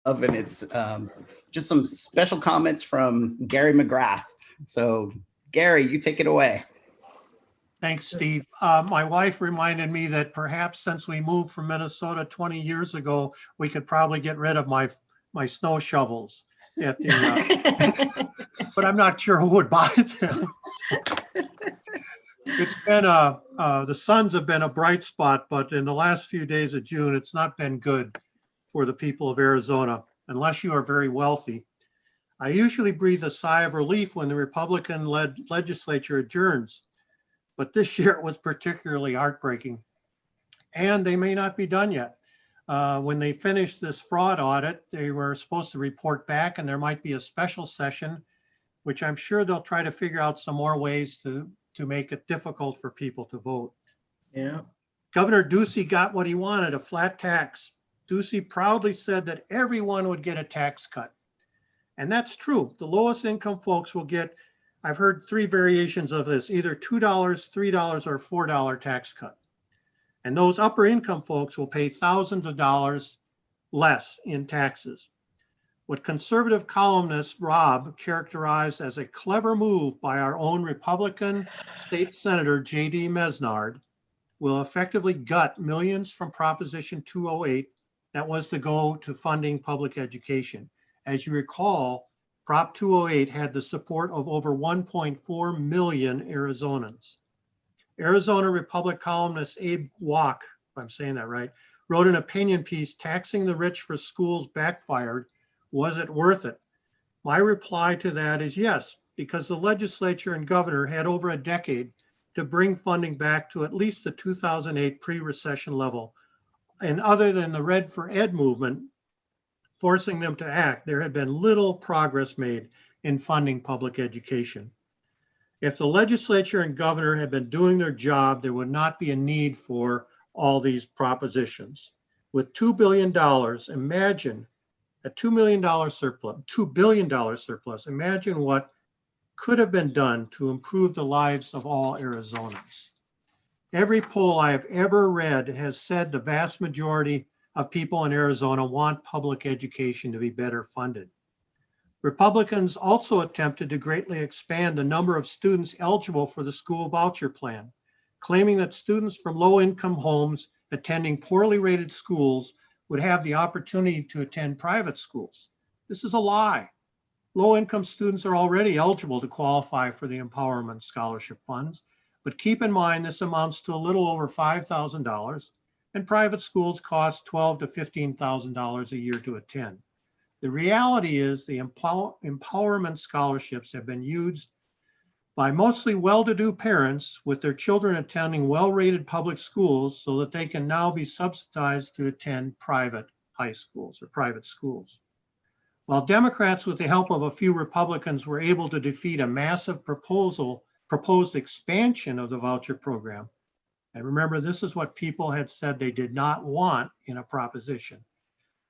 and it's just some special comments from Gary McGrath. So Gary, you take it away. Thanks, Steve. My wife reminded me that perhaps since we moved from Minnesota 20 years ago, we could probably get rid of my snow shovels at the, but I'm not sure who would buy them. It's been the suns have been a bright spot, but in the last few days of June, it's not been good for the people of Arizona, unless you are very wealthy. I usually breathe a sigh of relief when the Republican-led legislature adjourns, but this year it was particularly heartbreaking. And they may not be done yet. When they finish this fraud audit, they were supposed to report back, and there might be a special session, which I'm sure they'll try to figure out some more ways to make it difficult for people to vote. Yeah. Governor Ducey got what he wanted, a flat tax. Ducey proudly said that everyone would get a tax cut. And that's true. The lowest income folks will get, I've heard three variations of this, either $2, $3, or $4 tax cut. And those upper income folks will pay thousands of dollars less in taxes. What conservative columnist Rob characterized as a clever move by our own Republican State Senator J.D. Mesnard will effectively gut millions from Proposition 208 that was to go to funding public education. As you recall, Prop 208 had the support of over 1.4 million Arizonans. Arizona Republic columnist Abe Walk, if I'm saying that right, wrote an opinion piece taxing the rich for schools backfired. Was it worth it? My reply to that is yes, because the legislature and governor had over a decade to bring funding back to at least the 2008 pre-recession level. And other than the Red for Ed movement forcing them to act, there had been little progress made in funding public education. If the legislature and governor had been doing their job, there would not be a need for all these propositions. With $2 billion, imagine a $2 billion surplus. Imagine what could have been done to improve the lives of all Arizonans. Every poll I have ever read has said the vast majority of people in Arizona want public education to be better funded. Republicans also attempted to greatly expand the number of students eligible for the school voucher plan, claiming that students from low-income homes attending poorly rated schools would have the opportunity to attend private schools. This is a lie. Low-income students are already eligible to qualify for the Empowerment Scholarship Funds, but keep in mind this amounts to a little over $5,000, and private schools cost $12,000 to $15,000 a year to attend. The reality is the empowerment scholarships have been used by mostly well-to-do parents with their children attending well-rated public schools so that they can now be subsidized to attend private high schools or private schools. While Democrats, with the help of a few Republicans, were able to defeat a massive proposed expansion of the voucher program, and remember, this is what people had said they did not want in a proposition.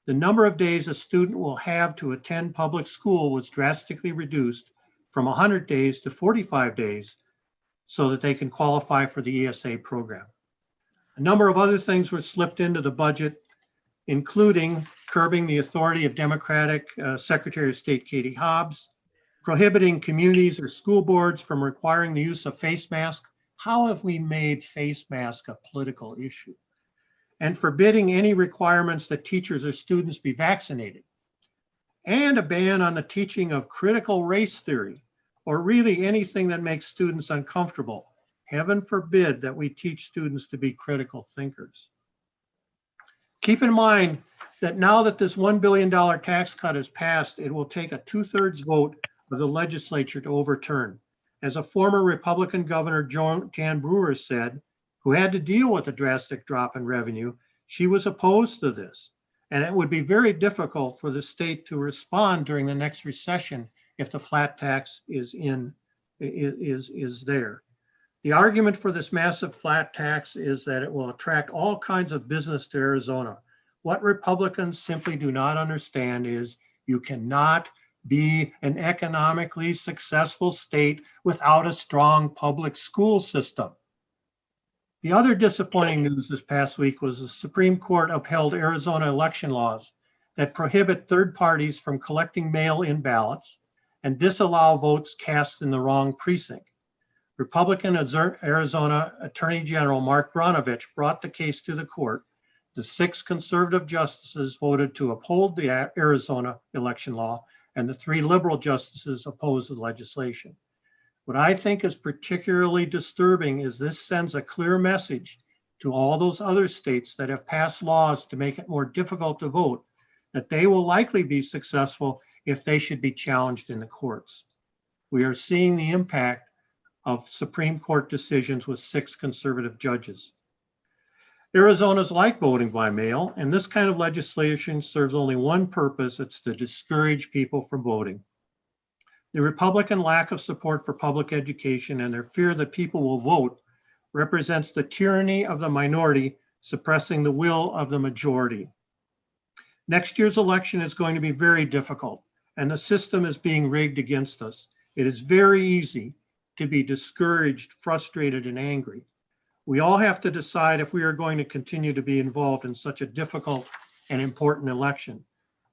The number of days a student will have to attend public school was drastically reduced from 100 days to 45 days so that they can qualify for the ESA program. A number of other things were slipped into the budget, including curbing the authority of Democratic Secretary of State Katie Hobbs, prohibiting communities or school boards from requiring the use of face masks. How have we made face masks a political issue? And forbidding any requirements that teachers or students be vaccinated, and a ban on the teaching of critical race theory, or really anything that makes students uncomfortable. Heaven forbid that we teach students to be critical thinkers. Keep in mind that now that this $1 billion tax cut is passed, it will take a 2/3 vote of the legislature to overturn. As a former Republican governor, Jan Brewer, said, who had to deal with a drastic drop in revenue, she was opposed to this. And it would be very difficult for the state to respond during the next recession if the flat tax is there. The argument for this massive flat tax is that it will attract all kinds of business to Arizona. What Republicans simply do not understand is you cannot be an economically successful state without a strong public school system. The other disappointing news this past week was the Supreme Court upheld Arizona election laws that prohibit third parties from collecting mail-in ballots and disallow votes cast in the wrong precinct. Republican Arizona Attorney General Mark Brnovich brought the case to the court. The 6 conservative justices voted to uphold the Arizona election law, and the 3 liberal justices opposed the legislation. What I think is particularly disturbing is this sends a clear message to all those other states that have passed laws to make it more difficult to vote, that they will likely be successful if they should be challenged in the courts. We are seeing the impact of Supreme Court decisions with 6 conservative judges. Arizona's like voting by mail, and this kind of legislation serves only one purpose: it's to discourage people from voting. The Republican lack of support for public education and their fear that people will vote represents the tyranny of the minority suppressing the will of the majority. Next year's election is going to be very difficult, and the system is being rigged against us. It is very easy to be discouraged, frustrated, and angry. We all have to decide if we are going to continue to be involved in such a difficult and important election.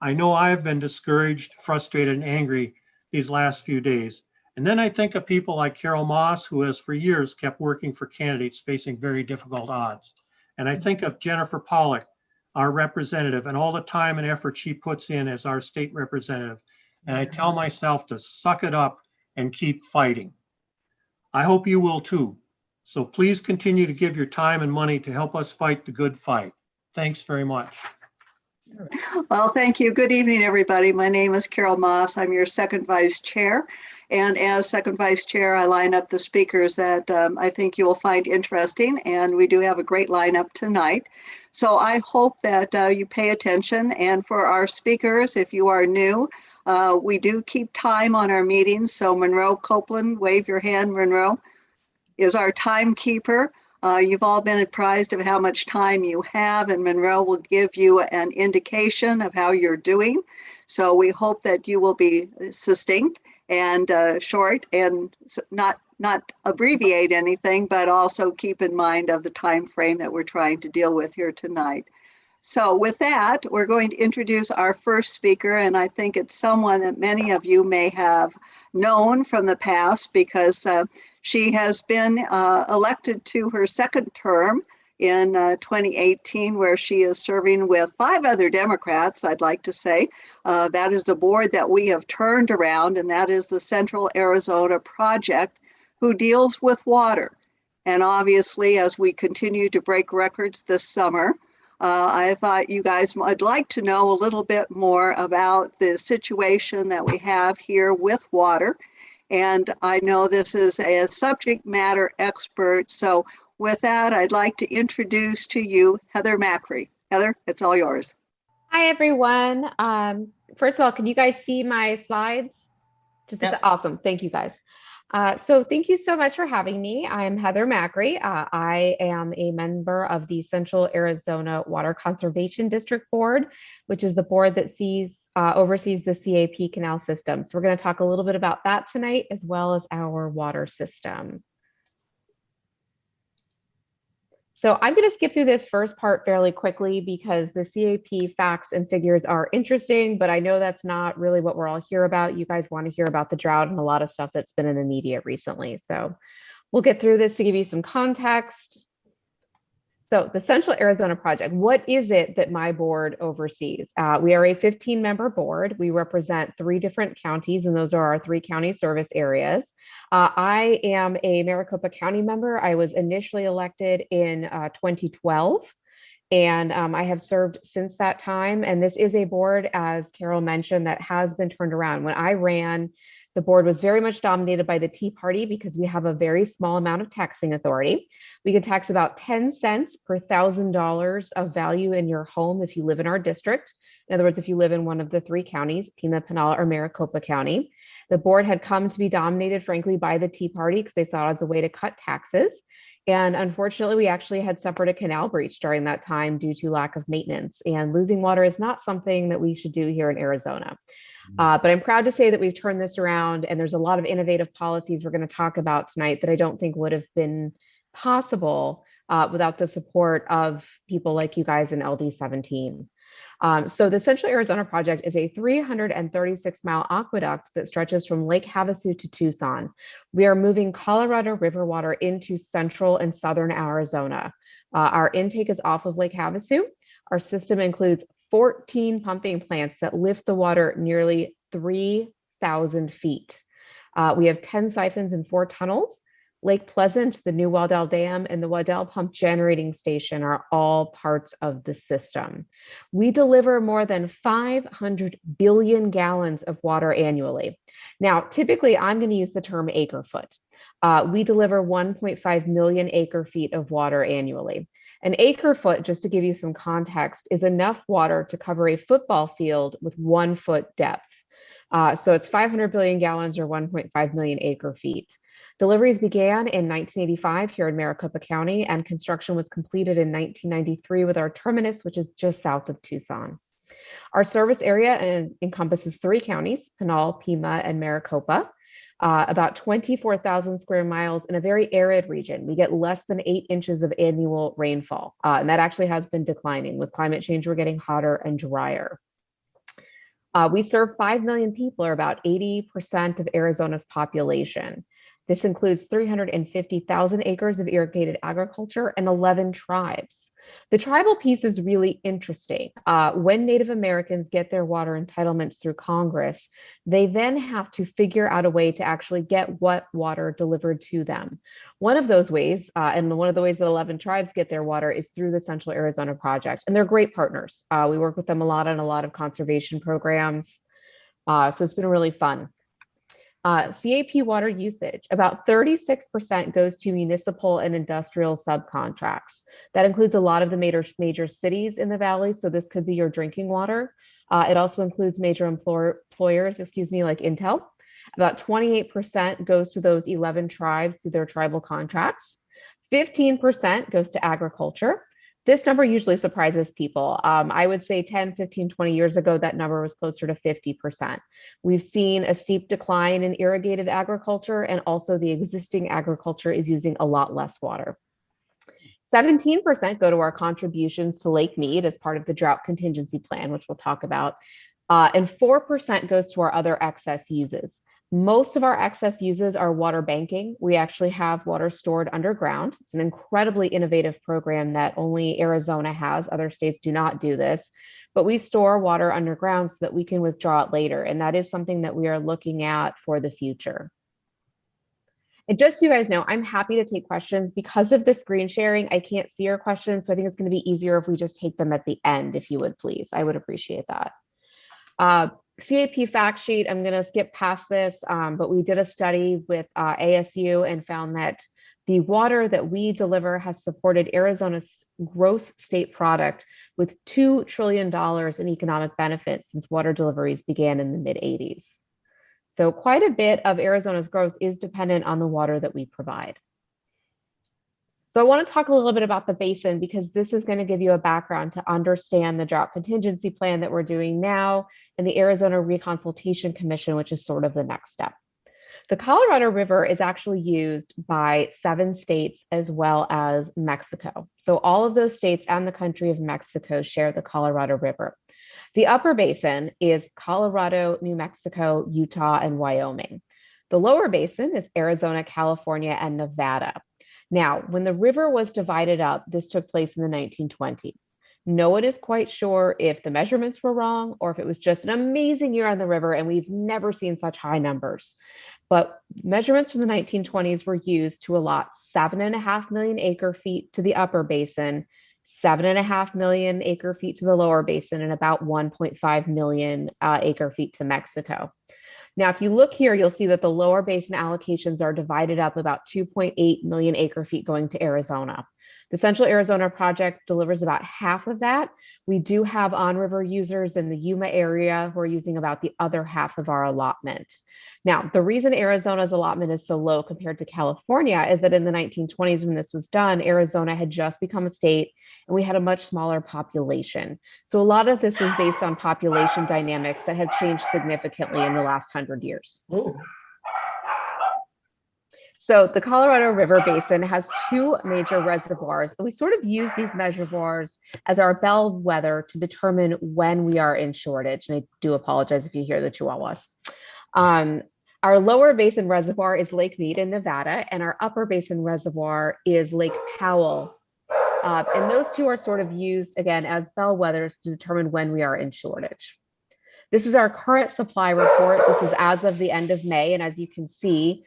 I know I've been discouraged, frustrated, and angry these last few days. And then I think of people like Carol Moss, who has for years kept working for candidates facing very difficult odds. And I think of Jennifer Pollock, our representative, and all the time and effort she puts in as our state representative. And I tell myself to suck it up and keep fighting. I hope you will too. So please continue to give your time and money to help us fight the good fight. Thanks very much. Well, thank you. Good evening, everybody. My name is Carol Moss. I'm your second vice chair. And as second vice chair, I line up the speakers that I think you will find interesting. And we do have a great lineup tonight. So I hope that you pay attention. And for our speakers, if you are new, we do keep time on our meetings. So Monroe Copeland, wave your hand, Monroe, is our timekeeper. You've all been apprised of how much time you have, and Monroe will give you an indication of how you're doing. So we hope that you will be succinct and short and not abbreviate anything, but also keep in mind of the time frame that we're trying to deal with here tonight. So with that, we're going to introduce our first speaker, and I think it's someone that many of you may have known from the past because she has been elected to her second term in 2018, where she is serving with 5 other Democrats, I'd like to say. That is a board that we have turned around, and that is the Central Arizona Project, who deals with water. And obviously, as we continue to break records this summer, I thought you guys would like to know a little bit more about the situation that we have here with water. And I know this is a subject matter expert. So with that, I'd like to introduce to you Heather Macre. Heather, it's all yours. Hi, everyone. First of all, can you guys see my slides? Yep. Awesome. Thank you, guys. So thank you so much for having me. I'm Heather Macre. I am a member of the Central Arizona Water Conservation District Board, which is the board that oversees the CAP canal system. So we're going to talk a little bit about that tonight, as well as our water system. So I'm going to skip through this first part fairly quickly because the CAP facts and figures are interesting, but I know that's not really what we're all here about. You guys want to hear about the drought and a lot of stuff that's been in the media recently. So we'll get through this to give you some context. So the Central Arizona Project, what is it that my board oversees? We are a 15-member board. We represent 3 different counties, and those are our 3 county service areas. I am a Maricopa County member. I was initially elected in 2012, and I have served since that time. And this is a board, as Carol mentioned, that has been turned around. When I ran, the board was very much dominated by the Tea Party because we have a very small amount of taxing authority. We can tax about 10 cents per $1,000 of value in your home if you live in our district. In other words, if you live in one of the 3 counties, Pima, Pinal, or Maricopa County. The board had come to be dominated, frankly, by the Tea Party because they saw it as a way to cut taxes. And unfortunately, we actually had suffered a canal breach during that time due to lack of maintenance. And losing water is not something that we should do here in Arizona. But I'm proud to say that we've turned this around, and there's a lot of innovative policies we're going to talk about tonight that I don't think would have been possible without the support of people like you guys in LD 17. So the Central Arizona Project is a 336-mile aqueduct that stretches from Lake Havasu to Tucson. We are moving Colorado River water into central and southern Arizona. Our intake is off of Lake Havasu. Our system includes 14 pumping plants that lift the water nearly 3,000 feet. We have 10 siphons and 4 tunnels. Lake Pleasant, the new Waddell Dam, and the Waddell Pump Generating Station are all parts of the system. We deliver more than 500 billion gallons of water annually. Now, typically, I'm going to use the term acre foot. We deliver 1.5 million acre feet of water annually. An acre foot, just to give you some context, is enough water to cover a football field with 1 foot depth. So it's 500 billion gallons or 1.5 million acre feet. Deliveries began in 1985 here in Maricopa County, and construction was completed in 1993 with our terminus, which is just south of Tucson. Our service area encompasses 3 counties, Pinal, Pima, and Maricopa, about 24,000 square miles in a very arid region. We get less than 8 inches of annual rainfall, and that actually has been declining. With climate change, we're getting hotter and drier. We serve 5 million people, or about 80% of Arizona's population. This includes 350,000 acres of irrigated agriculture and 11 tribes. The tribal piece is really interesting. When Native Americans get their water entitlements through Congress, they then have to figure out a way to actually get what water delivered to them. One of those ways, and one of the ways that 11 tribes get their water, is through the Central Arizona Project. And they're great partners. We work with them a lot on a lot of conservation programs. So it's been really fun. CAP water usage, about 36% goes to municipal and industrial subcontracts. That includes a lot of the major cities in the valley. So this could be your drinking water. It also includes major employers, like Intel. About 28% goes to those 11 tribes through their tribal contracts. 15% goes to agriculture. This number usually surprises people. I would say 10, 15, 20 years ago, that number was closer to 50%. We've seen a steep decline in irrigated agriculture, and also the existing agriculture is using a lot less water. 17% go to our contributions to Lake Mead as part of the drought contingency plan, which we'll talk about. And 4% goes to our other excess uses. Most of our excess uses are water banking. We actually have water stored underground. It's an incredibly innovative program that only Arizona has. Other states do not do this, but we store water underground so that we can withdraw it later. And that is something that we are looking at for the future. And just so you guys know, I'm happy to take questions. Because of the screen sharing, I can't see your questions. So I think it's going to be easier if we just take them at the end, if you would please. I would appreciate that. CAP fact sheet, I'm going to skip past this, but we did a study with ASU and found that the water that we deliver has supported Arizona's gross state product with $2 trillion in economic benefits since water deliveries began in the mid-'80s. So quite a bit of Arizona's growth is dependent on the water that we provide. So I want to talk a little bit about the basin, because this is going to give you a background to understand the drought contingency plan that we're doing now and the Arizona Reconsultation Commission, which is sort of the next step. The Colorado River is actually used by 7 states as well as Mexico. So all of those states and the country of Mexico share the Colorado River. The upper basin is Colorado, New Mexico, Utah, and Wyoming. The lower basin is Arizona, California, and Nevada. Now, when the river was divided up, this took place in the 1920s. No one is quite sure if the measurements were wrong or if it was just an amazing year on the river, and we've never seen such high numbers. But measurements from the 1920s were used to allot 7.5 million acre feet to the upper basin, 7.5 million acre feet to the lower basin, and about 1.5 million acre feet to Mexico. Now, if you look here, you'll see that the lower basin allocations are divided up about 2.8 million acre feet going to Arizona. The Central Arizona Project delivers about half of that. We do have on-river users in the Yuma area who are using about the other half of our allotment. Now, the reason Arizona's allotment is so low compared to California is that in the 1920s, when this was done, Arizona had just become a state and we had a much smaller population. So a lot of this was based on population dynamics that have changed significantly in the last 100 years. Oh. So the Colorado River Basin has two major reservoirs. We sort of use these reservoirs as our bellwether to determine when we are in shortage. And I do apologize if you hear the chihuahuas. Our lower basin reservoir is Lake Mead in Nevada, and our upper basin reservoir is Lake Powell. And those two are sort of used, again, as bellwethers to determine when we are in shortage. This is our current supply report. This is as of the end of May. And as you can see,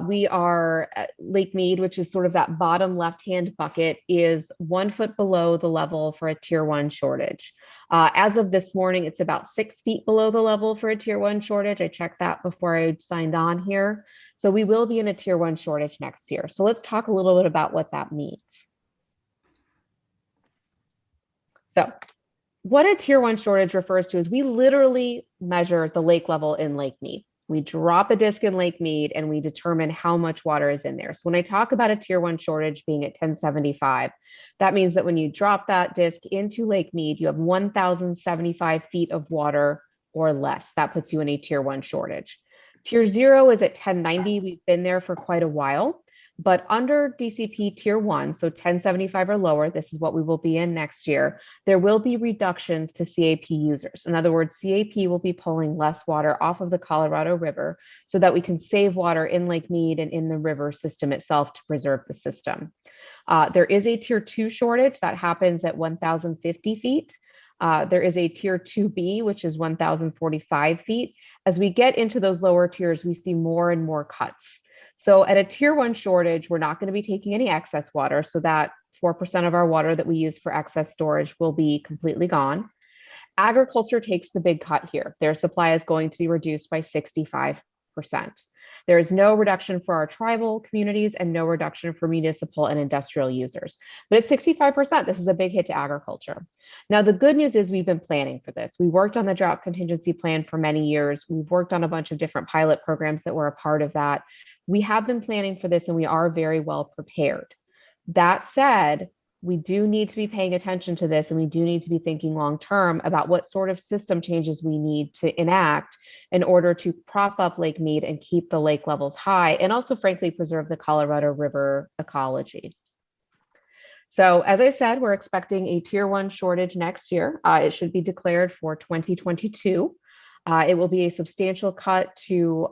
we are at Lake Mead, which is sort of that bottom left-hand bucket, is 1 foot below the level for a tier 1 shortage. As of this morning, it's about 6 feet below the level for a tier 1 shortage. I checked that before I signed on here. So we will be in a tier 1 shortage next year. So let's talk a little bit about what that means. So what a tier 1 shortage refers to is we literally measure the lake level in Lake Mead. We drop a disc in Lake Mead and we determine how much water is in there. So when I talk about a tier 1 shortage being at 1075, that means that when you drop that disc into Lake Mead, you have 1,075 feet of water or less. That puts you in a tier 1 shortage. Tier 0 is at 1090. We've been there for quite a while. But under DCP tier 1, so 1075 or lower, this is what we will be in next year, there will be reductions to CAP users. In other words, CAP will be pulling less water off of the Colorado River so that we can save water in Lake Mead and in the river system itself to preserve the system. There is a tier 2 shortage that happens at 1,050 feet. There is a tier 2B, which is 1,045 feet. As we get into those lower tiers, we see more and more cuts. So at a tier 1 shortage, we're not going to be taking any excess water. So that 4% of our water that we use for excess storage will be completely gone. Agriculture takes the big cut here. Their supply is going to be reduced by 65%. There is no reduction for our tribal communities and no reduction for municipal and industrial users. But at 65%, this is a big hit to agriculture. Now, the good news is we've been planning for this. We worked on the drought contingency plan for many years. We've worked on a bunch of different pilot programs that were a part of that. We have been planning for this and we are very well prepared. That said, we do need to be paying attention to this and we do need to be thinking long-term about what sort of system changes we need to enact in order to prop up Lake Mead and keep the lake levels high and also, frankly, preserve the Colorado River ecology. So as I said, we're expecting a tier 1 shortage next year. It should be declared for 2022. It will be a substantial cut to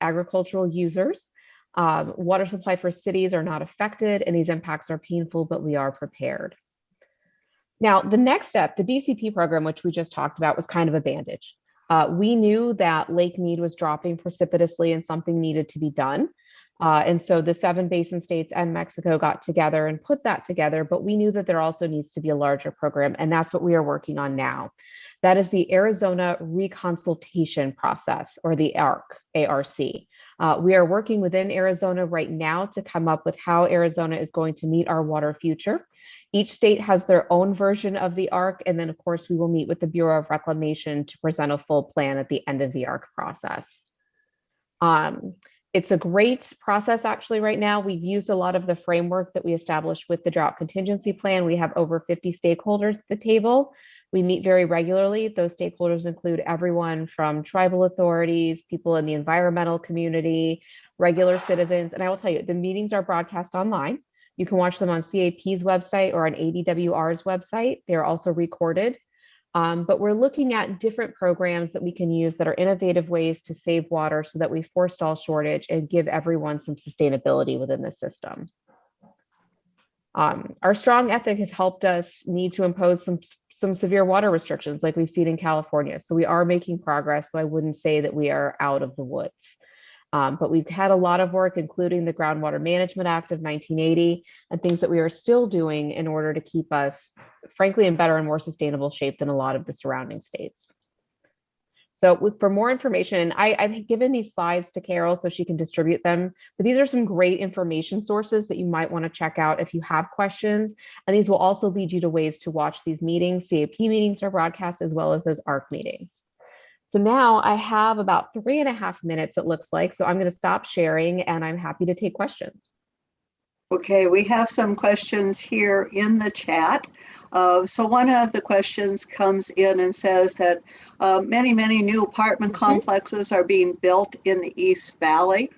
agricultural users. Water supply for cities are not affected, and these impacts are painful, but we are prepared. Now, the next step, the DCP program, which we just talked about, was kind of a bandage. We knew that Lake Mead was dropping precipitously and something needed to be done. And so the 7 basin states and Mexico got together and put that together, but we knew that there also needs to be a larger program, and that's what we are working on now. That is the Arizona Reconsultation Process, or the ARC. We are working within Arizona right now to come up with how Arizona is going to meet our water future. Each state has their own version of the ARC, and then of course we will meet with the Bureau of Reclamation to present a full plan at the end of the ARC process. It's a great process actually right now. We've used a lot of the framework that we established with the drought contingency plan. We have over 50 stakeholders at the table. We meet very regularly. Those stakeholders include everyone from tribal authorities, people in the environmental community, regular citizens. And I will tell you, the meetings are broadcast online. You can watch them on CAP's website or on ADWR's website. They're also recorded. But we're looking at different programs that we can use that are innovative ways to save water so that we forestall shortage and give everyone some sustainability within the system. Our strong ethic has helped us need to impose some severe water restrictions like we've seen in California. So we are making progress. So I wouldn't say that we are out of the woods. But we've had a lot of work, including the Groundwater Management Act of 1980 and things that we are still doing in order to keep us, frankly, in better and more sustainable shape than a lot of the surrounding states. So for more information, I've given these slides to Carol so she can distribute them, but these are some great information sources that you might want to check out if you have questions. And these will also lead you to ways to watch these meetings. CAP meetings are broadcast as well as those ARC meetings. So now I have about 3.5 minutes, it looks like. So I'm going to stop sharing and I'm happy to take questions. Okay, we have some questions here in the chat. So one of the questions comes in and says that many new apartment complexes are being built in the East Valley.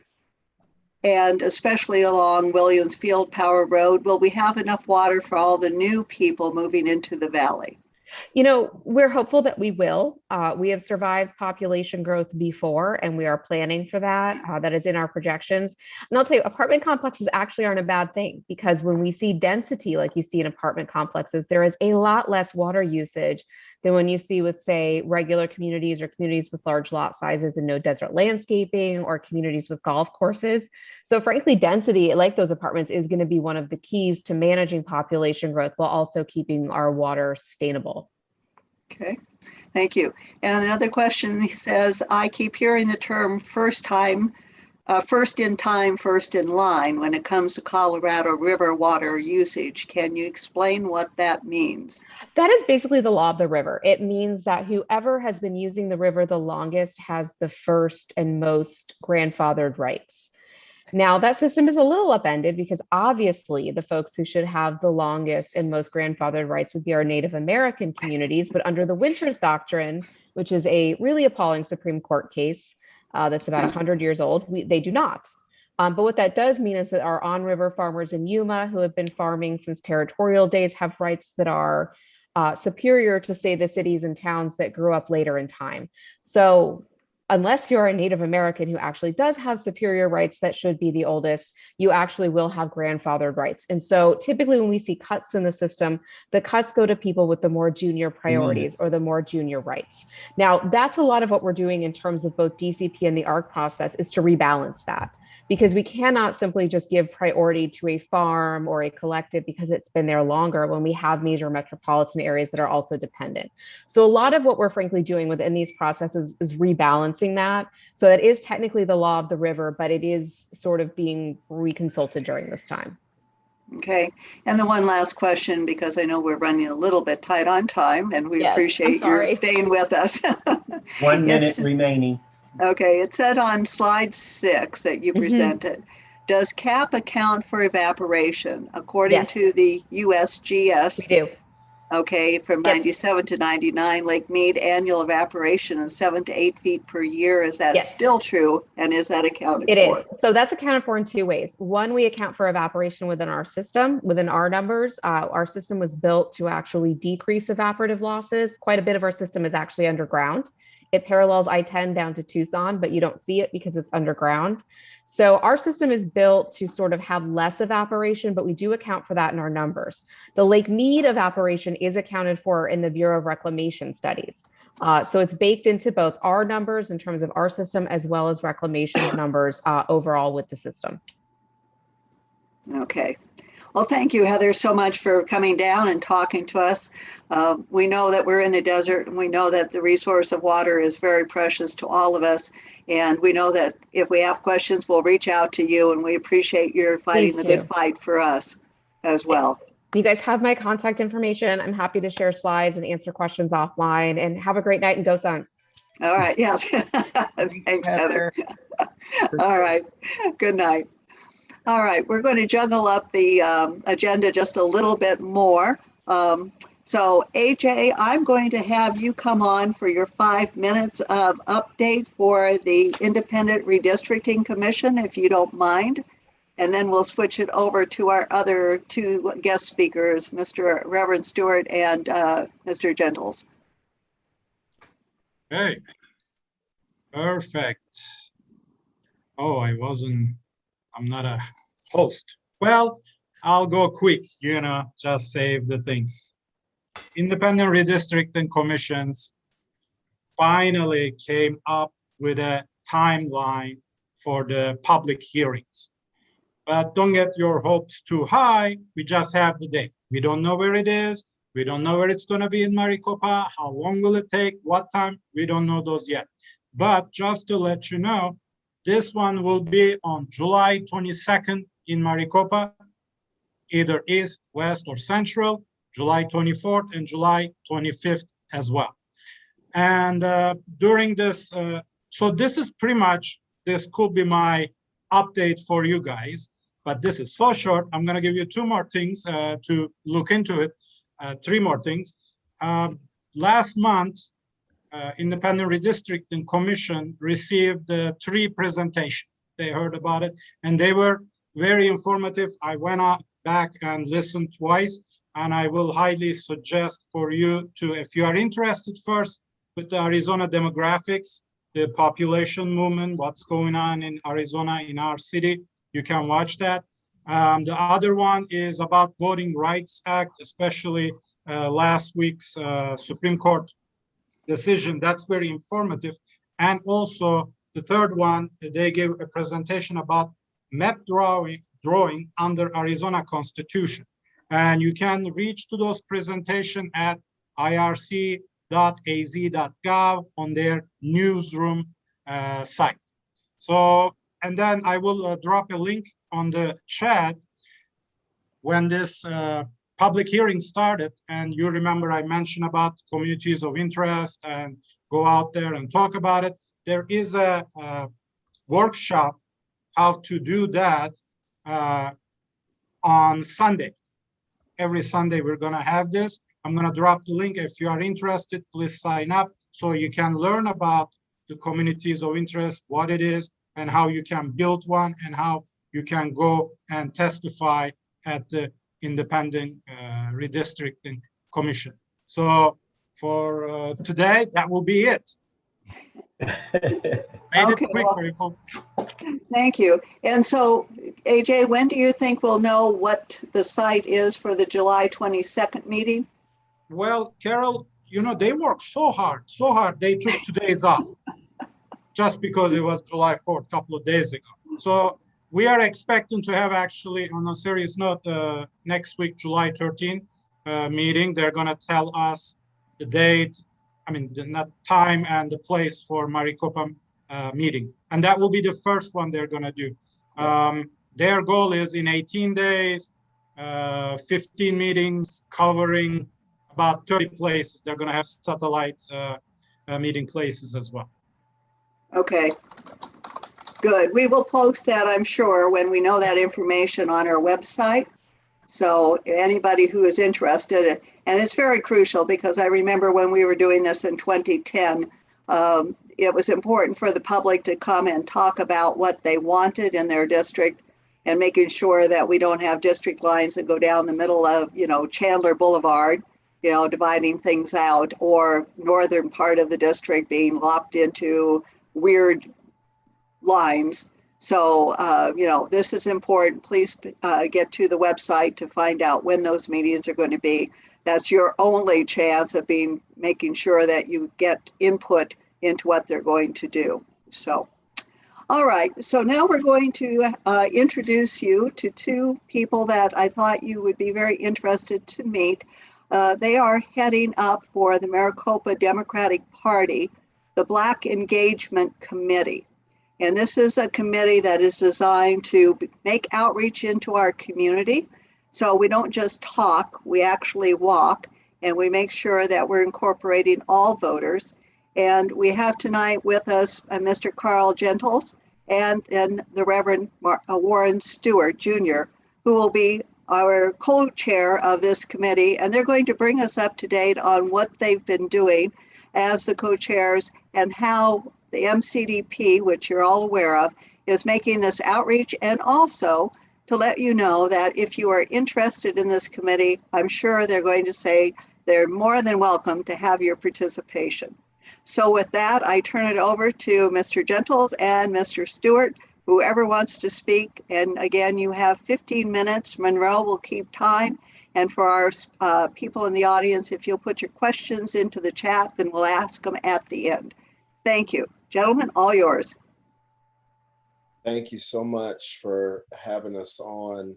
and especially along Williams Field Power Road? Will we have enough water for all the new people moving into the valley? You know, we're hopeful that we will. We have survived population growth before, and we are planning for that. That is in our projections. And I'll tell you, apartment complexes actually aren't a bad thing, because when we see density like you see in apartment complexes, there is a lot less water usage than when you see with, say, regular communities or communities with large lot sizes and no desert landscaping, or communities with golf courses. So frankly, density, like those apartments, is going to be one of the keys to managing population growth while also keeping our water sustainable. Okay, thank you. And another question, he says, I keep hearing the term first in time, first in line when it comes to Colorado River water usage. Can you explain what that means? That is basically the law of the river. It means that whoever has been using the river the longest has the first and most grandfathered rights. Now, that system is a little upended, because obviously the folks who should have the longest and most grandfathered rights would be our Native American communities. But under the Winters Doctrine, which is a really appalling Supreme Court case that's about 100 years old, they do not. But what that does mean is that our on-river farmers in Yuma, who have been farming since territorial days, have rights that are superior to, say, the cities and towns that grew up later in time. So unless you're a Native American who actually does have superior rights that should be the oldest, you actually will have grandfathered rights. And so typically when we see cuts in the system, the cuts go to people with the more junior priorities or the more junior rights. Now, that's a lot of what we're doing in terms of both DCP and the ARC process, is to rebalance that. Because we cannot simply just give priority to a farm or a collective because it's been there longer, when we have major metropolitan areas that are also dependent. So a lot of what we're frankly doing within these processes is rebalancing that. So that is technically the law of the river, but it is sort of being reconsulted during this time. Okay, and the one last question, because I know we're running a little bit tight on time, and we appreciate your staying with us. 1 minute remaining. Okay, it said on slide 6 that you presented, does CAP account for evaporation according to the USGS? We do. Okay, from 97 to 99, Lake Mead annual evaporation is 7 to 8 feet per year. Is that still true? And is that accounted for? It is. So that's accounted for in 2 ways. One, we account for evaporation within our system, within our numbers. Our system was built to actually decrease evaporative losses. Quite a bit of our system is actually underground. It parallels I-10 down to Tucson, but you don't see it because it's underground. So our system is built to sort of have less evaporation, but we do account for that in our numbers. The Lake Mead evaporation is accounted for in the Bureau of Reclamation studies. So it's baked into both our numbers in terms of our system, as well as Reclamation's numbers overall with the system. Okay. Well, thank you, Heather, so much for coming down and talking to us. We know that we're in a desert, and we know that the resource of water is very precious to all of us. And we know that if we have questions, we'll reach out to you, and we appreciate your fighting the good fight for us as well. You guys have my contact information. I'm happy to share slides and answer questions offline, and have a great night, and go Suns. All right. Yes. Thanks, Heather. All right. Good night. All right, we're going to juggle up the agenda just a little bit more. So AJ, I'm going to have you come on for your 5 minutes of update for the Independent Redistricting Commission, if you don't mind. And then we'll switch it over to our other 2 guest speakers, Mr. Reverend Stewart and Mr. Gentles. Okay, perfect. Oh, I'm not a host. Well, I'll go quick, just save the thing. Independent Redistricting Commissions finally came up with a timeline for the public hearings. But don't get your hopes too high. We just have the date. We don't know where it is. We don't know where it's going to be in Maricopa. How long will it take? What time? We don't know those yet. But just to let you know, this one will be on July 22nd in Maricopa, either East, West, or Central, July 24th and July 25th as well. And during this, so this is pretty much, this could be my update for you guys, but this is so short. I'm gonna give you 2 more things to look into it, 3 more things. Last month, Independent Redistricting Commission received 3 presentations. they heard about it, and they were very informative. I went back and listened twice, and I will highly suggest for you to, if you are interested first with the Arizona demographics, the population movement, what's going on in Arizona, in our city, you can watch that. The other one is about Voting Rights Act, especially last week's Supreme Court decision. That's very informative. And also the third one, they gave a presentation about map drawing under Arizona Constitution. And you can reach to those presentations at irc.az.gov on their newsroom site. So, and then I will drop a link on the chat when this public hearing started. And you remember I mentioned about communities of interest and go out there and talk about it. There is a workshop how to do that on Sunday. Every Sunday we're gonna have this. I'm gonna drop the link. If you are interested, please sign up so you can learn about the communities of interest, what it is, and how you can build one, and how you can go and testify at the Independent Redistricting Commission. So for today, that will be it. Made Okay, it quick for you folks. Thank you. And so, AJ, when do you think we'll know what the site is for the July 22nd meeting? Well, Carol, you know, they worked so hard. They took 2 days off just because it was July 4th, a couple of days ago. So we are expecting to have, actually, on a serious note, next week, July 13th meeting. They're going to tell us the date, the time and the place for Maricopa meeting. And that will be the first one they're going to do. Their goal is in 18 days, 15 meetings covering about 30 places. They're going to have satellite meeting places as well. Okay, good. We will post that, I'm sure, when we know that information on our website. So anybody who is interested, and it's very crucial because I remember when we were doing this in 2010, it was important for the public to come and talk about what they wanted in their district, and making sure that we don't have district lines that go down the middle of, Chandler Boulevard, dividing things out, or northern part of the district being locked into weird lines. So, this is important. Please get to the website to find out when those meetings are going to be. That's your only chance of making sure that you get input into what they're going to do. So, all right. So now we're going to introduce you to two people that I thought you would be very interested to meet. They are heading up for the Maricopa Democratic Party, the Black Engagement Committee. And this is a committee that is designed to make outreach into our community. So we don't just talk, we actually walk, and we make sure that we're incorporating all voters. And we have tonight with us Mr. Karl Gentles and the Reverend Warren Stewart Jr., who will be our co-chair of this committee. And they're going to bring us up to date on what they've been doing as the co-chairs and how the MCDP, which you're all aware of, is making this outreach, and also to let you know that if you are interested in this committee, I'm sure they're going to say they're more than welcome to have your participation. So with that, I turn it over to Mr. Gentles and Mr. Stewart, whoever wants to speak. And again, you have 15 minutes. Monroe will keep time. And for our people in the audience, if you'll put your questions into the chat, then we'll ask them at the end. Thank you. Gentlemen, all yours. Thank you so much for having us on.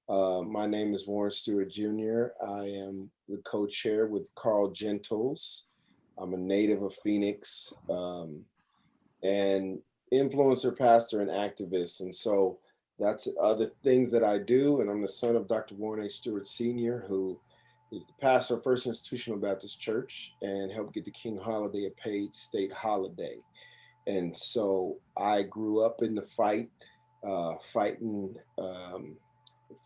My name is Warren Stewart Jr. I am the co-chair with Karl Gentles. I'm a native of Phoenix and influencer, pastor, and activist. And so that's other things that I do. And I'm the son of Dr. Warren H. Stewart Sr., who is the pastor of First Institutional Baptist Church and helped get the King holiday a paid state holiday. And so I grew up in the fight, fighting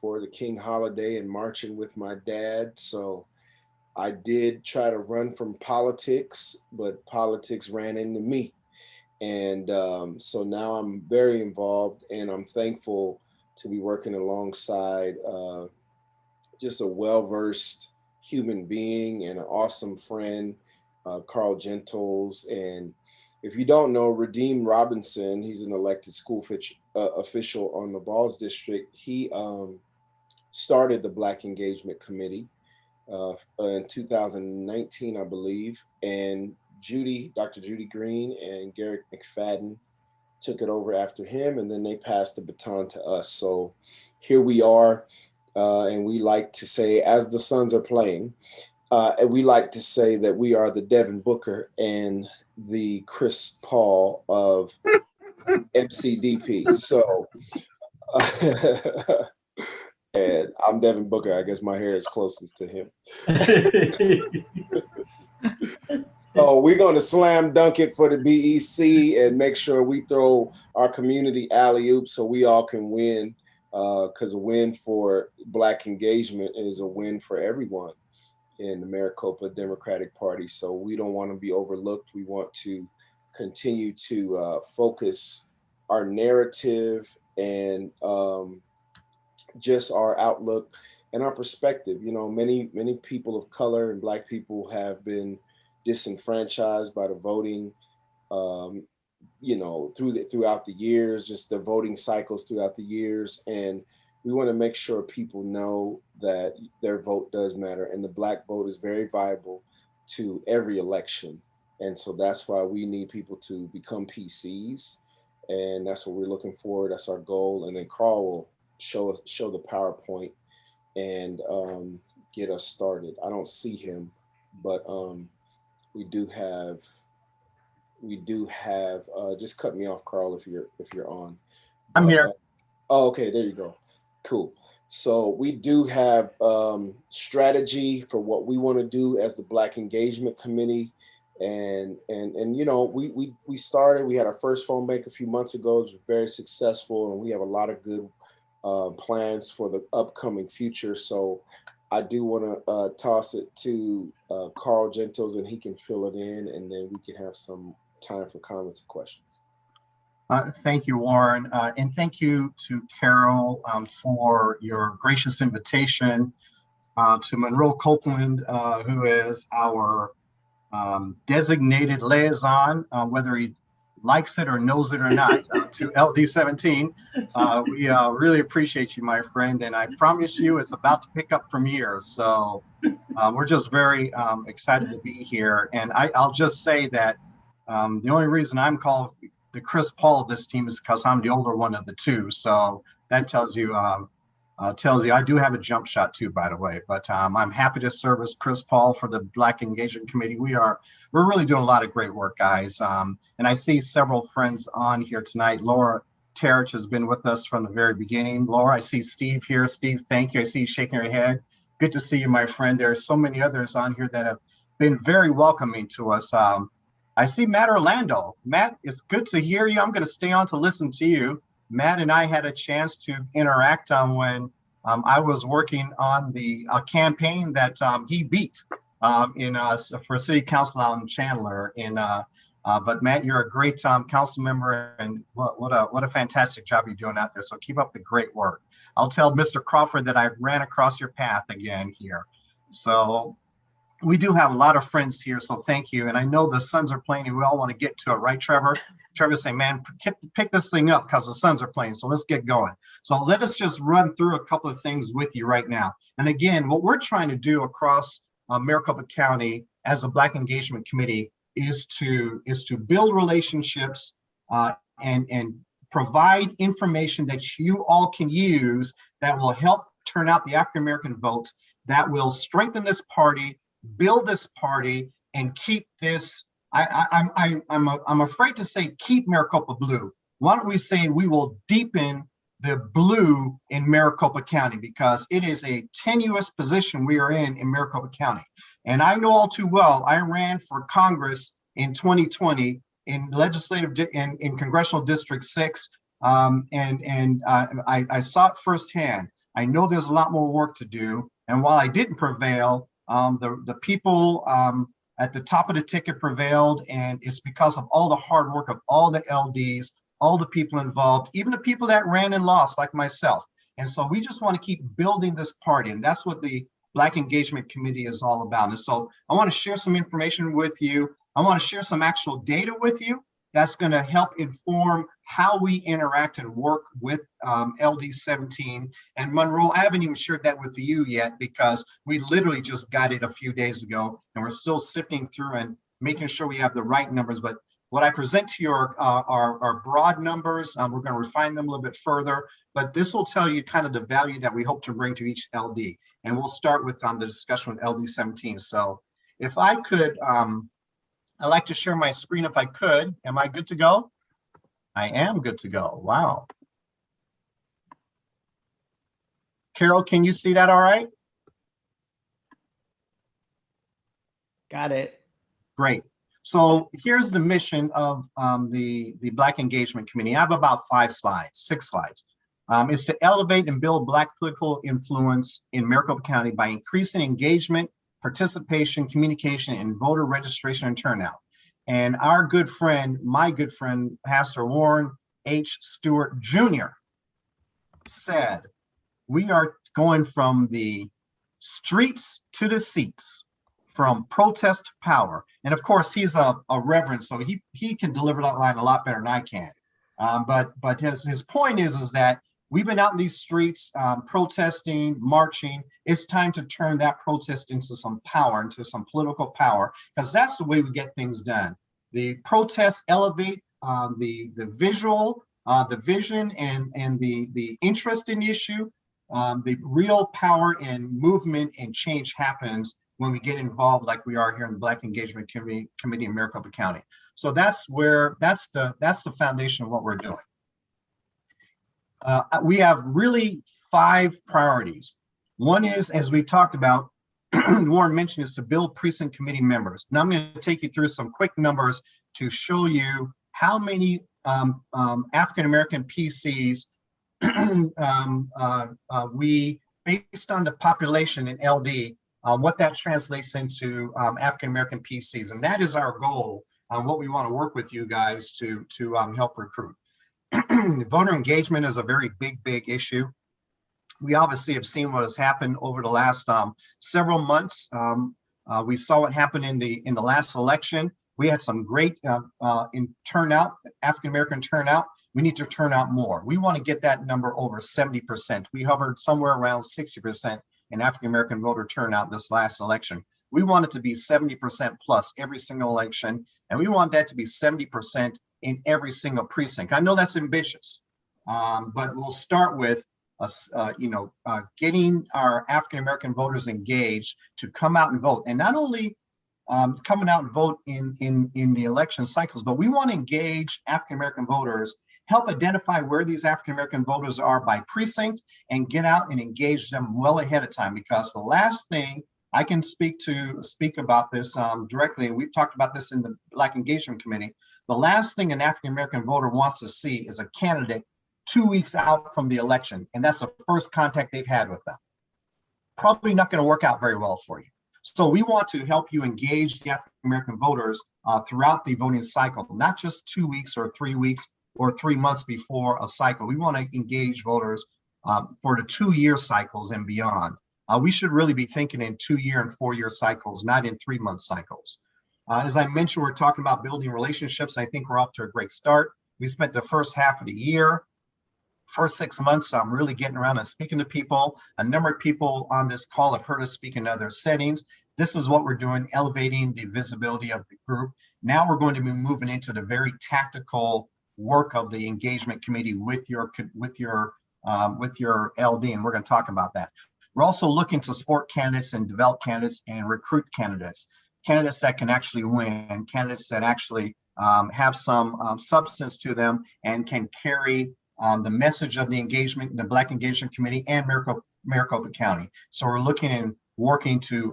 for the King holiday and marching with my dad. So I did try to run from politics, but politics ran into me. And so now I'm very involved, and I'm thankful to be working alongside just a well-versed human being and an awesome friend, Karl Gentles. And if you don't know, Redeem Robinson, he's an elected school official on the Balls District. He started the Black Engagement Committee in 2019, I believe. And Dr. Judy Green and Garrett McFadden took it over after him, and then they passed the baton to us. So here we are, and we like to say, as the Suns are playing, and we like to say that we are the Devin Booker and the Chris Paul of MCDP. So, and I'm Devin Booker. I guess my hair is closest to him. So we're going to slam dunk it for the BEC and make sure we throw our community alley-oop so we all can win, because a win for Black engagement is a win for everyone in the Maricopa Democratic Party. So we don't want to be overlooked. We want to continue to focus our narrative and just our outlook and our perspective. You know, many people of color and Black people have been disenfranchised by the voting, you know, throughout the years, just the voting cycles throughout the years. And we want to make sure people know that their vote does matter, and the Black vote is very viable to every election. And so that's why we need people to become PCs, and that's what we're looking for. That's our goal. And then Karl will show the PowerPoint and get us started. I don't see him, but we do have just cut me off, Karl, if you're on. I'm here. Oh, okay, there you go. Cool. So we do have strategy for what we want to do as the Black Engagement Committee. And you know, we started, we had our first phone bank a few months ago. It was very successful, and we have a lot of good plans for the upcoming future. So I do want to toss it to Karl Gentles, and he can fill it in, and then we can have some time for comments and questions. Thank you, Warren. And thank you to Carol for your gracious invitation, to Monroe Copeland, who is our designated liaison, whether he likes it or knows it or not, to LD17. We really appreciate you, my friend, and I promise you it's about to pick up from here. So we're just very excited to be here. And I'll just say that the only reason I'm called the Chris Paul of this team is because I'm the older one of the two. So that tells you I do have a jump shot too, by the way. But I'm happy to serve as Chris Paul for the Black Engagement Committee. We're really doing a lot of great work, guys. And I see several friends on here tonight. Laura Terich has been with us from the very beginning. Laura, I see Steve here. Steve, thank you. I see you shaking your head. Good to see you, my friend. There are so many others on here that have been very welcoming to us. I see Matt Orlando. Matt, it's good to hear you. I'm going to stay on to listen to you. Matt and I had a chance to interact when I was working on the campaign that he beat for city council out in Chandler. But Matt, you're a great council member, and what a fantastic job you're doing out there. So keep up the great work. I'll tell Mr. Crawford that I ran across your path again here. So we do have a lot of friends here, so thank you. And I know the Suns are playing, and we all want to get to it, right, Trevor? Trevor's saying, man, pick this thing up because the Suns are playing, so let's get going. So let us just run through a couple of things with you right now. And again, what we're trying to do across Maricopa County as a Black Engagement Committee is to build relationships and provide information that you all can use that will help turn out the African American vote, that will strengthen this party, build this party, and keep this. I'm afraid to say keep Maricopa blue. Why don't we say we will deepen the blue in Maricopa County, because it is a tenuous position we are in Maricopa County. And I know all too well, I ran for Congress in 2020 in in Congressional District 6, and I saw it firsthand. I know there's a lot more work to do. And while I didn't prevail, the people at the top of the ticket prevailed, and it's because of all the hard work of all the LDs, all the people involved, even the people that ran and lost, like myself. And so we just want to keep building this party, and that's what the Black Engagement Committee is all about. And so I want to share some information with you. I want to share some actual data with you that's going to help inform how we interact and work with LD 17. And Monroe, I haven't even shared that with you yet because we literally just got it a few days ago, and we're still sifting through and making sure we have the right numbers. But what I present to you are broad numbers. We're going to refine them a little bit further, but this will tell you kind of the value that we hope to bring to each LD. And we'll start with the discussion with LD 17. So if I could, I'd like to share my screen if I could. Am I good to go? I am good to go. Wow. Carol, can you see that all right? Got it. Great. So here's the mission of the Black Engagement Committee. I have about 6 slides. Is to elevate and build Black political influence in Maricopa County by increasing engagement, participation, communication, and voter registration and turnout. And our good friend, my good friend, Pastor Warren H. Stewart Jr. said, we are going from the streets to the seats, from protest to power. And of course, he's a reverend, so he can deliver that line a lot better than I can. But his point is that we've been out in these streets protesting, marching. It's time to turn that protest into some power, into some political power, because that's the way we get things done. The protests elevate the visual, the vision, and the interest in the issue. The real power and movement and change happens when we get involved like we are here in the Black Engagement Committee in Maricopa County. So that's the foundation of what we're doing. We have really 5 priorities. One is, as we talked about, Warren mentioned, is to build precinct committee members. Now I'm going to take you through some quick numbers to show you how many African-American PCs we, based on the population in LD, what that translates into African-American PCs. And that is our goal on what we want to work with you guys to help recruit. Voter engagement is a very big issue. We obviously have seen what has happened over the last several months. We saw what happened in the last election. We had some great turnout, African-American turnout. We need to turn out more. We want to get that number over 70%. We hovered somewhere around 60% in African-American voter turnout this last election. We want it to be 70% plus every single election, and we want that to be 70% in every single precinct. I know that's ambitious, but we'll start with getting our African-American voters engaged to come out and vote, and not only coming out and vote in the election cycles, but we want to engage African-American voters, help identify where these African-American voters are by precinct, and get out and engage them well ahead of time. Because the last thing I can speak about this directly, and we've talked about this in the Black Engagement Committee, the last thing an African-American voter wants to see is a candidate 2 weeks out from the election, and that's the first contact they've had with them. Probably not going to work out very well for you. So we want to help you engage the African-American voters throughout the voting cycle, not just 2 weeks or 3 weeks or 3 months before a cycle. We want to engage voters for the 2-year cycles and beyond. We should really be thinking in 2-year and 4-year cycles, not in 3-month cycles. As I mentioned, we're talking about building relationships. I think we're off to a great start. We spent the first half of the year, first 6 months, really getting around and speaking to people. A number of people on this call have heard us speak in other settings. This is what we're doing, elevating the visibility of the group. Now we're going to be moving into the very tactical work of the engagement committee with your LD, and we're going to talk about that. We're also looking to support candidates and develop candidates and recruit candidates that can actually win, candidates that actually have some substance to them and can carry the message of the engagement, the Black Engagement Committee and Maricopa County. So we're looking and working to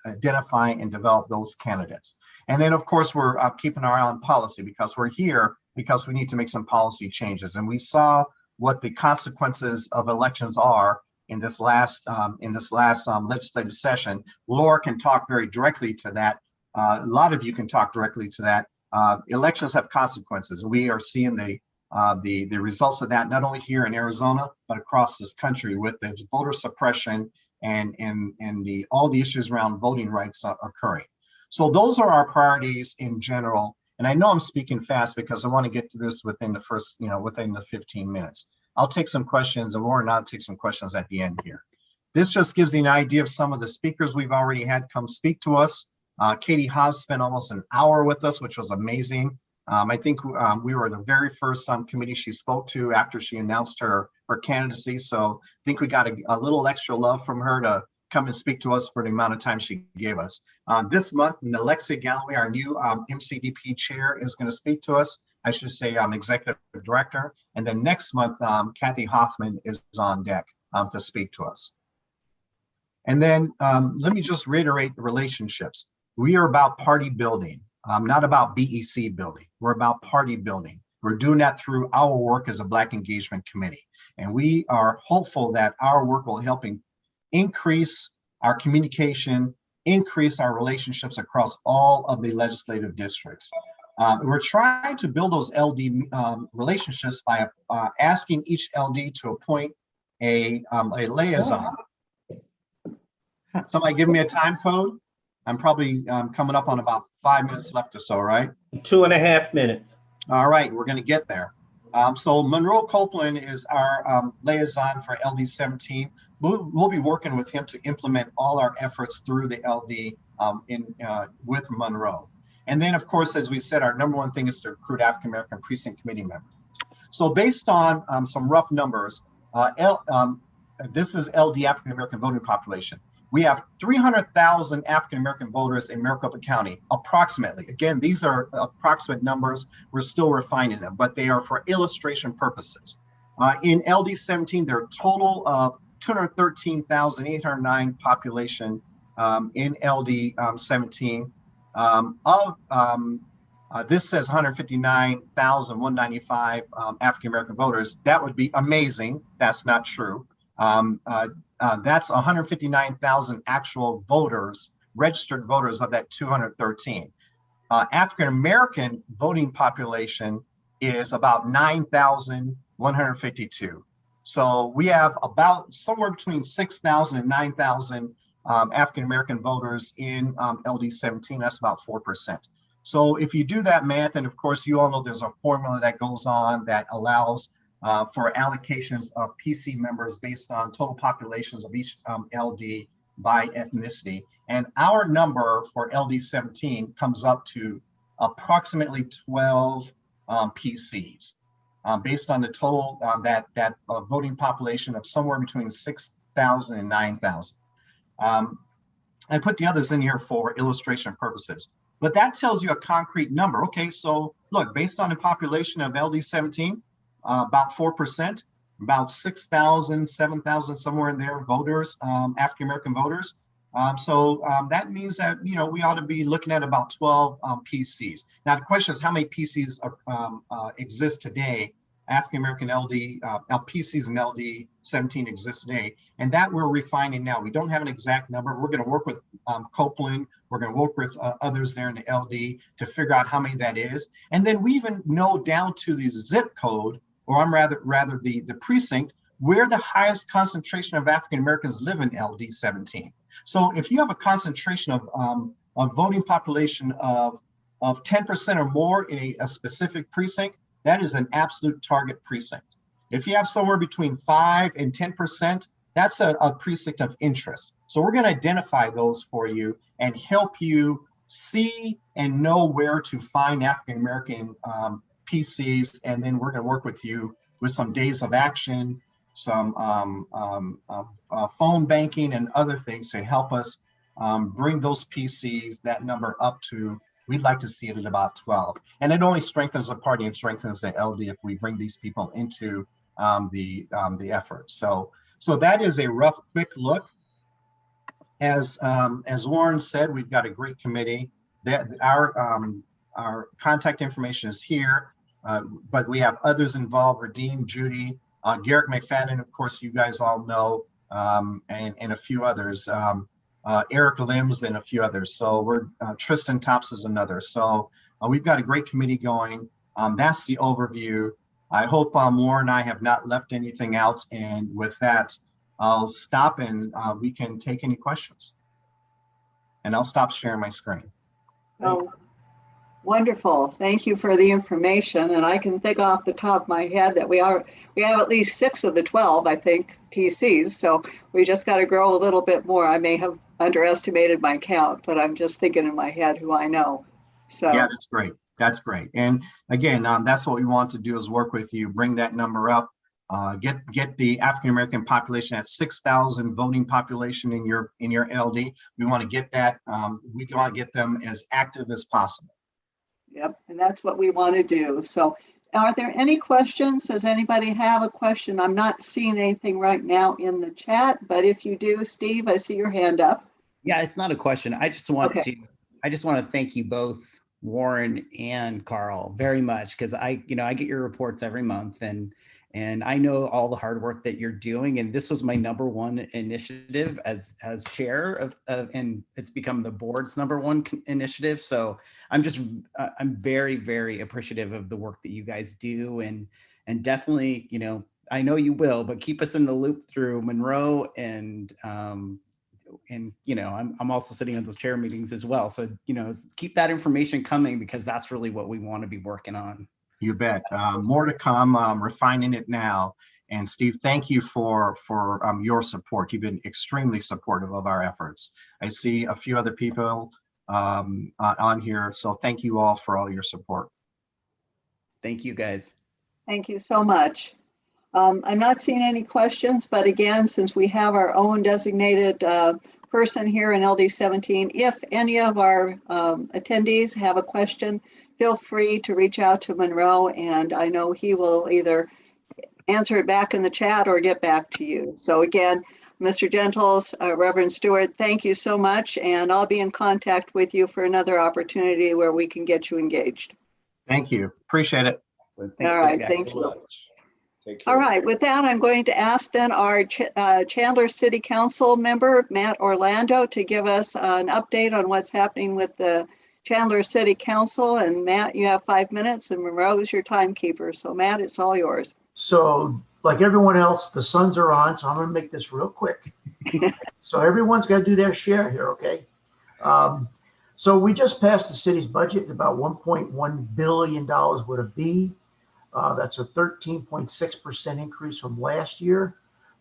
identify and develop those candidates. And then, of course, we're keeping our eye on policy, because we're here because we need to make some policy changes. And we saw what the consequences of elections are in this last legislative session. Laura can talk very directly to that. a lot of you can talk directly to that. Elections have consequences. We are seeing the results of that, not only here in Arizona, but across this country with the voter suppression and all the issues around voting rights occurring. So those are our priorities in general. And I know I'm speaking fast because I want to get to this within the first, within the 15 minutes. I'll take some questions, and Warren, I'll take some questions at the end here. This just gives you an idea of some of the speakers we've already had come speak to us. Katie Hobbs spent almost an hour with us, which was amazing. I think we were the very first committee she spoke to after she announced her candidacy. So I think we got a little extra love from her to come and speak to us for the amount of time she gave us. This month, Alexia Galloway, our new MCDP chair, is going to speak to us. I should say executive director. And then next month, Kathy Hoffman is on deck to speak to us. And then let me just reiterate the relationships. We are about party building, not about BEC building. We're about party building. We're doing that through our work as a Black Engagement Committee. And we are hopeful that our work will help increase our communication, increase our relationships across all of the legislative districts. We're trying to build those LD relationships by asking each LD to appoint a liaison. Somebody give me a time code. I'm probably coming up on about 5 minutes left or so, right? 2.5 minutes. All right, we're going to get there. So Monroe Copeland is our liaison for LD 17. We'll be working with him to implement all our efforts through the LD with Monroe. And then, of course, as we said, our number one thing is to recruit African American precinct committee members. So based on some rough numbers, this is LD African American voting population. We have 300,000 African American voters in Maricopa County, approximately. Again, these are approximate numbers. We're still refining them, but they are for illustration purposes. In LD 17, there are a total of 213,809 population in LD 17. This says 159,195 African American voters. That would be amazing. That's not true. That's 159,000 actual voters, registered voters of that 213. African American voting population is about 9,152. So we have about somewhere between 6,000 and 9,000 African American voters in LD 17. That's about 4%. So if you do that math, and of course you all know there's a formula that goes on that allows for allocations of PC members based on total populations of each LD by ethnicity. And our number for LD 17 comes up to approximately 12 PCs based on the total that voting population of somewhere between 6,000 and 9,000. I put the others in here for illustration purposes, but that tells you a concrete number. Okay, so look, based on the population of LD 17, about 4%, about 6,000, 7,000, somewhere in there, voters, African-American voters. So that means that, we ought to be looking at about 12 PCs. Now, the question is how many PCs exist today, African-American LD, PCs and LD 17 exist today, and that we're refining now. We don't have an exact number. We're gonna work with Copeland. We're gonna work with others there in the LD to figure out how many that is. And then we even know down to the zip code, or I'm rather the precinct, where the highest concentration of African Americans live in LD 17. So if you have a concentration of voting population of 10% or more in a specific precinct, that is an absolute target precinct. If you have somewhere between 5 and 10%, that's a precinct of interest. So we're going to identify those for you and help you see and know where to find African American PCs, and then we're going to work with you with some days of action, some phone banking and other things to help us bring those PCs, that number up to, we'd like to see it at about 12. And it only strengthens the party and strengthens the LD if we bring these people into the effort. So that is a rough, quick look. As Warren said, we've got a great committee. Our contact information is here, but we have others involved: Radim, Judy, Garrett McFadden, of course, you guys all know, and a few others. Eric Limbs, and a few others. So we're Tristan Tops is another. So we've got a great committee going. That's the overview. I hope Warren and I have not left anything out. And with that, I'll stop and we can take any questions. And I'll stop sharing my screen. Oh, wonderful. Thank you for the information. And I can think off the top of my head that we have at least 6 of the 12, I think, TCs. So we just got to grow a little bit more. I may have underestimated my count, but I'm just thinking in my head who I know. So yeah, that's great. That's great. And again, that's what we want to do is work with you, bring that number up, get the African-American population at 6,000 voting population in your LD. We want to get that. We want to get them as active as possible. Yep, and that's what we want to do. So are there any questions? Does anybody have a question? I'm not seeing anything right now in the chat, but if you do, Steve, I see your hand up. Yeah, it's not a question. I just want to thank you both, Warren and Karl, very much, because I get your reports every month, and I know all the hard work that you're doing. And this was my #1 initiative as chair of and it's become the board's #1 initiative. So I'm very, very appreciative of the work that you guys do, and definitely, I know you will, but keep us in the loop through Monroe and I'm also sitting on those chair meetings as well. So, keep that information coming, because that's really what we want to be working on. You bet. More to come, refining it now. And Steve, thank you for your support. You've been extremely supportive of our efforts. I see a few other people on here. So thank you all for all your support. Thank you, guys. Thank you so much. I'm not seeing any questions, but again, since we have our own designated person here in LD 17, if any of our attendees have a question, feel free to reach out to Monroe, and I know he will either answer it back in the chat or get back to you. So again, Mr. Gentles, Reverend Stewart, thank you so much, and I'll be in contact with you for another opportunity where we can get you engaged. Thank you. Appreciate it. All right, thank you. Take care. All right, with that, I'm going to ask then our Chandler City Council member, Matt Orlando, to give us an update on what's happening with the Chandler City Council. And Matt, you have 5 minutes, and Monroe is your timekeeper. So Matt, it's all yours. So like everyone else, the suns are on, so I'm going to make this real quick. So everyone's got to do their share here, okay? So we just passed the city's budget, about $1.1 billion with a B. That's a 13.6% increase from last year.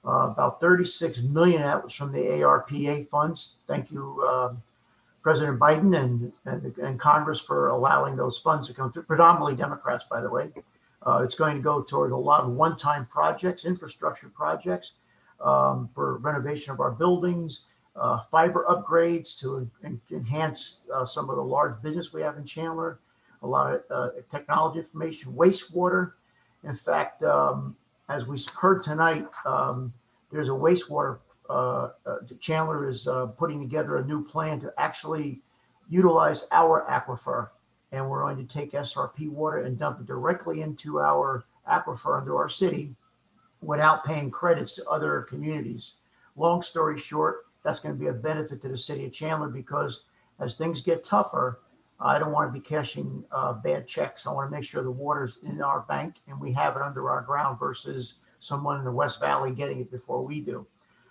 About 36 million of that was from the ARPA funds. Thank you, President Biden and Congress for allowing those funds to come through, predominantly Democrats, by the way. It's going to go toward a lot of one-time projects, infrastructure projects for renovation of our buildings, fiber upgrades to enhance some of the large business we have in Chandler, a lot of technology information, wastewater. In fact, as we heard tonight, there's a wastewater Chandler is putting together a new plan to actually utilize our aquifer, and we're going to take SRP water and dump it directly into our aquifer under our city without paying credits to other communities. Long story short, that's going to be a benefit to the city of Chandler, because as things get tougher, I don't want to be cashing bad checks. I want to make sure the water's in our bank and we have it under our ground versus someone in the West Valley getting it before we do.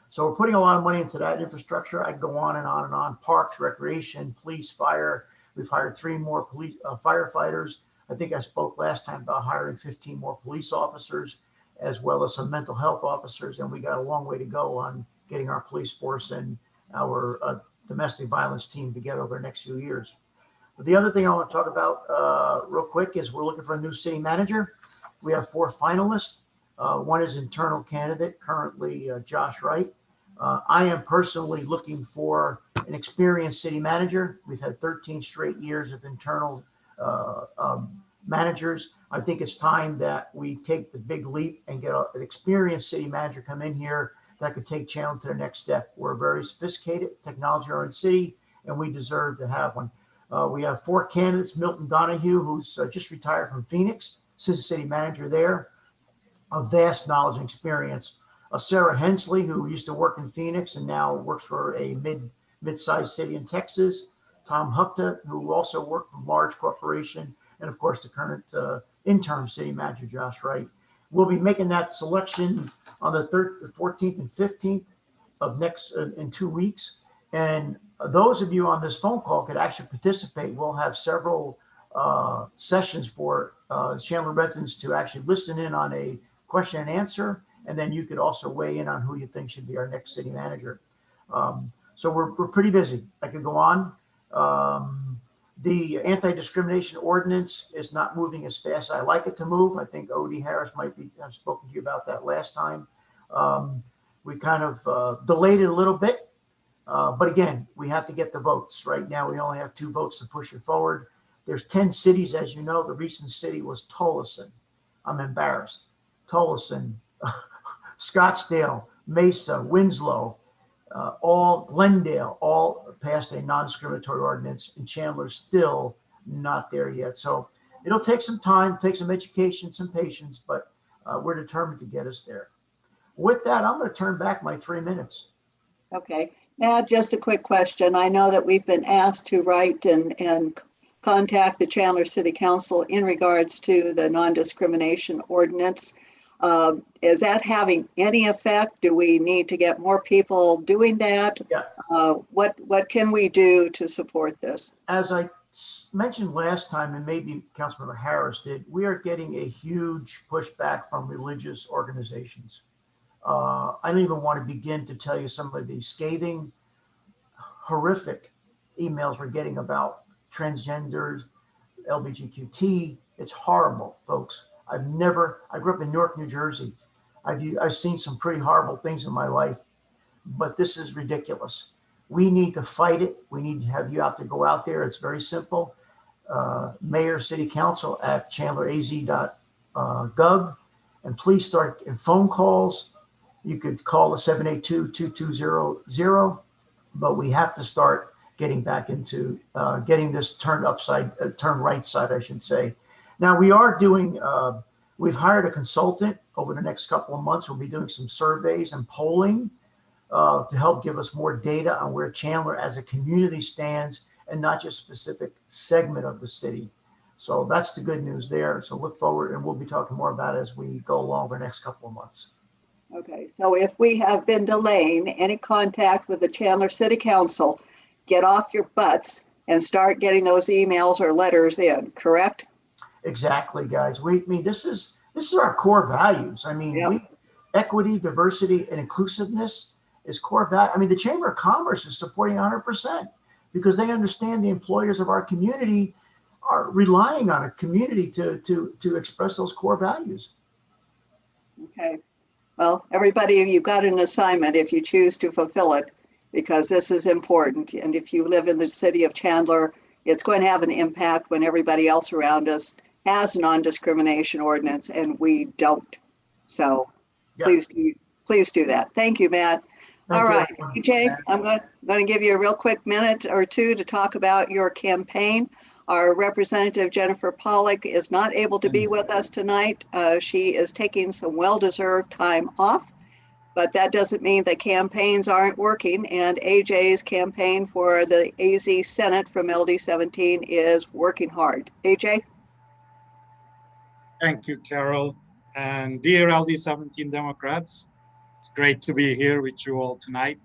So we're putting a lot of money into that infrastructure. I can go on and on and on. Parks, recreation, police, fire. We've hired 3 more police firefighters. I think I spoke last time about hiring 15 more police officers, as well as some mental health officers. And we got a long way to go on getting our police force and our domestic violence team together over the next few years. But the other thing I want to talk about real quick is we're looking for a new city manager. We have 4 finalists. One is internal candidate, currently Josh Wright. I am personally looking for an experienced city manager. We've had 13 straight years of internal managers. I think it's time that we take the big leap and get an experienced city manager come in here that could take Chandler to the next step. We're a very sophisticated technology-oriented city, and we deserve to have one. We have 4 candidates: Milton Donahue, who's just retired from Phoenix, assistant city manager there, a vast knowledge and experience. Sarah Hensley, who used to work in Phoenix and now works for a mid-sized city in Texas, Tom Hukta, who also worked for a large corporation, and of course the current interim city manager, Josh Wright. We'll be making that selection on the 14th and 15th of next in 2 weeks. And those of you on this phone call could actually participate. We'll have several sessions for Chandler residents to actually listen in on a question and answer. And then you could also weigh in on who you think should be our next city manager. So we're pretty busy. I could go on. The anti-discrimination ordinance is not moving as fast as I like it to move. I think Odie Harris might be, I've spoken to you about that last time. We kind of delayed it a little bit. But again, we have to get the votes. Right now, we only have 2 votes to push it forward. There's 10 cities, as you know. The recent city was Tolleson. I'm embarrassed. Tolleson, Scottsdale, Mesa, Winslow, all Glendale, all passed a non-discriminatory ordinance, and Chandler's still not there yet. So it'll take some time, take some education, some patience, but we're determined to get us there. With that, I'm going to turn back my 3 minutes. Okay. Matt, just a quick question. I know that we've been asked to write and contact the Chandler City Council in regards to the non-discrimination ordinance. Is that having any effect? Do we need to get more people doing that? Yeah. What can we do to support this? As I mentioned last time, and maybe Councilmember Harris did, we are getting a huge pushback from religious organizations. I don't even want to begin to tell you some of the scathing, horrific emails we're getting about transgenders, LGBTQT. It's horrible, folks. I grew up in Newark, New Jersey. I've seen some pretty horrible things in my life, but this is ridiculous. We need to fight it. We need to have you go out there. It's very simple. Mayor, City Council at chandleraz.gov, and please start in phone calls. You could call the 782-2200, but we have to start getting back into getting this turned right side, I should say. Now we are doing, we've hired a consultant over the next couple of months. We'll be doing some surveys and polling to help give us more data on where Chandler as a community stands and not just a specific segment of the city. So that's the good news there. So look forward, and we'll be talking more about it as we go along the next couple of months. Okay, so if we have been delaying any contact with the Chandler City Council, get off your butts and start getting those emails or letters in, correct? Exactly, guys. This is our core values. I mean, Yep. Equity, diversity, and inclusiveness is core value. I mean, the Chamber of Commerce is supporting 100% because they understand the employers of our community are relying on a community to express those core values. Okay. Well, everybody, you've got an assignment if you choose to fulfill it, because this is important. And if you live in the city of Chandler, it's going to have an impact when everybody else around us has a non-discrimination ordinance and we don't. So please do that. Thank you, Matt. All right, EJ, I'm going to give you a real quick minute or two to talk about your campaign. Our representative, Jennifer Pollock, is not able to be with us tonight. She is taking some well-deserved time off, but that doesn't mean the campaigns aren't working. And AJ's campaign for the AZ Senate from LD17 is working hard. AJ? Thank you, Carol. And dear LD17 Democrats, it's great to be here with you all tonight.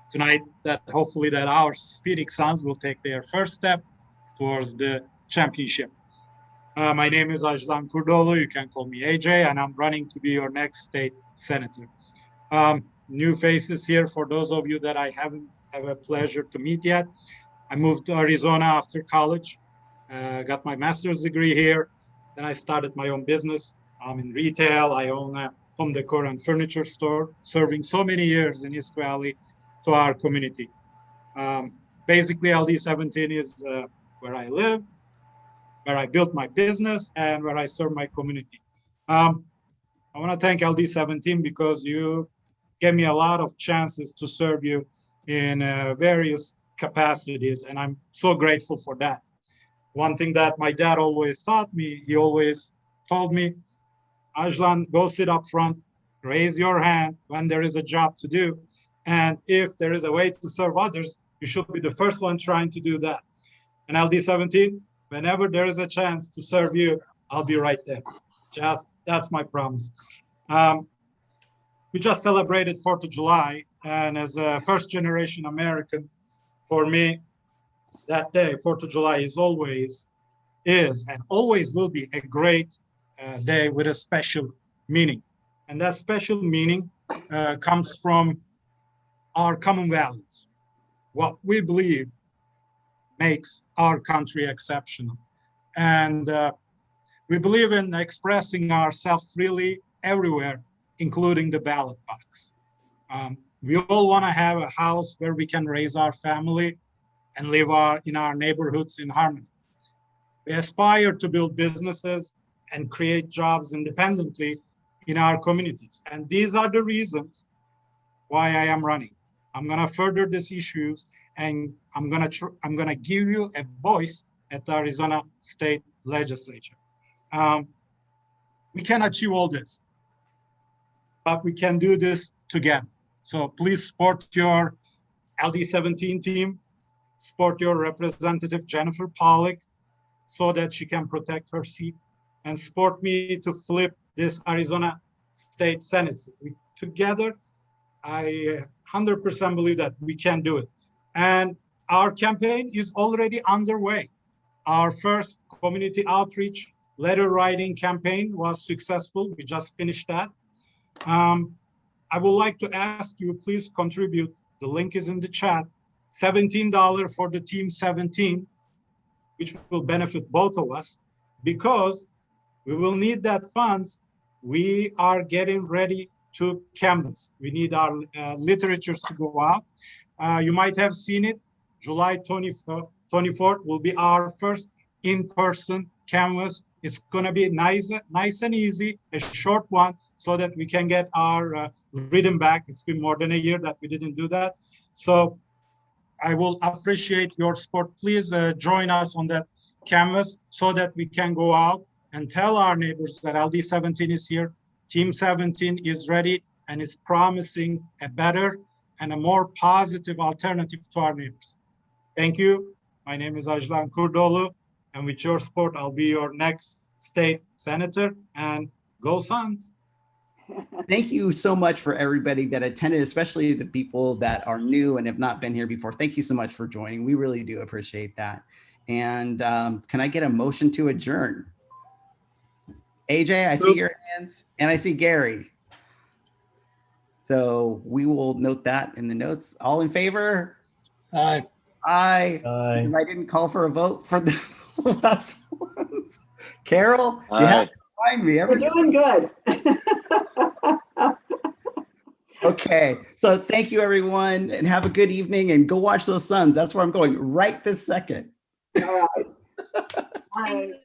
Tonight, that hopefully that our Phoenix Suns will take their first step towards the championship. My name is Ajlan Kurdoglu. You can call me AJ, and I'm running to be your next state senator. New faces here for those of you that I haven't had a pleasure to meet yet. I moved to Arizona after college, got my master's degree here. Then I started my own business. I'm in retail. I own a home decor and furniture store, serving so many years in East Valley to our community. Basically, LD17 is where I live, where I built my business, and where I serve my community. I want to thank LD17 because you gave me a lot of chances to serve you in various capacities, and I'm so grateful for that. One thing that my dad always taught me, he always told me, Ajlan, go sit up front, raise your hand when there is a job to do, and if there is a way to serve others, You should be the first one trying to do that. And LD17, whenever there is a chance to serve you, I'll be right there. That's my promise. We just celebrated 4th of July, and as a first generation American, for me, that day, 4th of July, is and always will be a great day with a special meaning. And that special meaning comes from our common values, what we believe makes our country exceptional. And we believe in expressing ourselves freely everywhere, including the ballot box. We all want to have a house where we can raise our family and live in our neighborhoods in harmony. We aspire to build businesses and create jobs independently in our communities. And these are the reasons why I am running. I'm going to further these issues, and I'm going to give you a voice at the Arizona State Legislature. We can achieve all this, but we can do this together. So please support your LD17 team, support your representative Jennifer Pollock so that she can protect her seat, and support me to flip this Arizona State Senate seat. Together, I 100% believe that we can do it. And our campaign is already underway. Our first community outreach letter writing campaign was successful. We just finished that. I would like to ask you, please contribute. The link is in the chat. $17 for the team 17, which will benefit both of us because we will need that funds. We are getting ready to canvas. We need our literatures to go out. You might have seen it. July 24th will be our first in-person canvas. It's going to be nice and easy, a short one, so that we can get our rhythm back. It's been more than a year that we didn't do that. So I will appreciate your support. Please join us on that canvas so that we can go out and tell our neighbors that LD17 is here. Team 17 is ready and is promising a better and a more positive alternative to our neighbors. Thank you. My name is Ajlan Kurdoglu, and with your support, I'll be your next state senator, and go Suns. Thank you so much for everybody that attended, especially the people that are new and have not been here before. Thank you so much for joining. We really do appreciate that. And can I get a motion to adjourn? AJ, I see your hands, and I see Gary. So we will note that in the notes. All in favor? Aye. Aye. Aye. I didn't call for a vote for the last ones. Carol, you Aye. have to remind me. We're doing good. Okay, so thank you everyone, and have a good evening, and go watch those Suns. That's where I'm going right this second. All right. Bye.